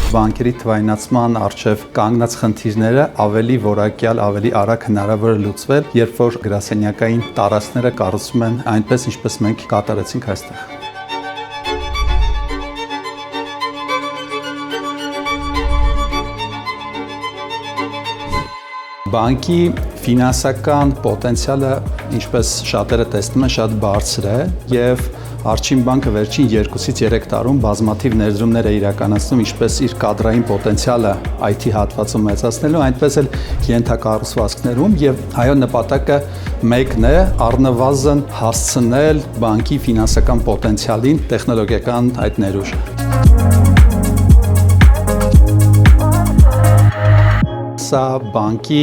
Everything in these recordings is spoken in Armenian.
Բանկերի թվայնացման առջև կանգնած խնդիրները ավելի որակյալ, ավելի արագ հնարավոր է լուծվել, երբ որ գրասենյակային տարածքները կառուցվում են այնպես, ինչպես մենք կատարեցինք այստեղ։ Բանկի ֆինանսական պոտենցիալը, ինչպես շատերը տեսնում են, շատ բարձր է եւ Արչին բանկը վերջին 2-3 տարում բազմաթիվ ներդրումներ է իրականացնում, ինչպես իր կադրային պոտենցիալը IT հատվածում մեծացնելու, այնպես էլ ենթակառուցվածքներում եւ այո նպատակը մեկն է առնվազն հասցնել բանկի ֆինանսական պոտենցիալին տեխնոլոգիական այդ ներուժը։ Սա բանկի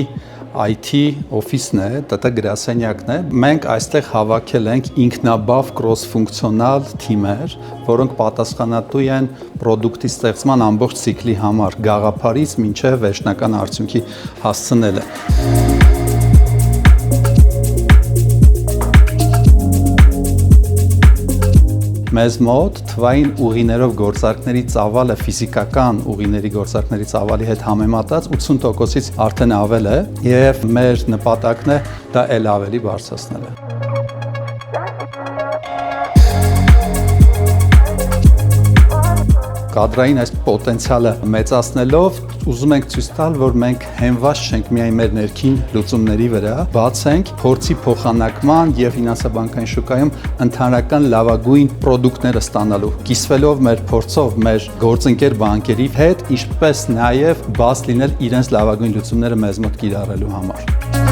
IT օֆիսն է, ՏՏ գրասենյակն է։ Մենք այստեղ հավաքել ենք ինքնաբավ կրոս-ֆունկցիոնալ թիմեր, որոնք պատասխանատու են պրոդուկտի ստեղծման ամբողջ ցիկլի համար, գաղափարից մինչև վերջնական արդյունքի հասցնելը։ Մեզ մոտ թվային ուղիներով գործարքների ծավալը ֆիզիկական ուղիների գործարքների ծավալի հետ համեմատած 80%-ից արդեն ավել է եւ մեր նպատակն է դա էլ ավելի բարձրացնելը։ Կադրային այս պոտենցիալը մեծացնելով ուզում ենք ցույց տալ, որ մենք հենված չենք միայն մեր ներքին լուծումների վրա, բաց ենք փորձի փոխանակման եւ ֆինանսաբանկային շուկայում ընդհանրական լավագույն պրոդուկտները ստանալու, կիսվելով մեր փորձով մեր գործընկեր բանկերի հետ, ինչպես նաեւ բաց լինել իրենց լավագույն լուծումները մեզ մոտ կիրառելու համար։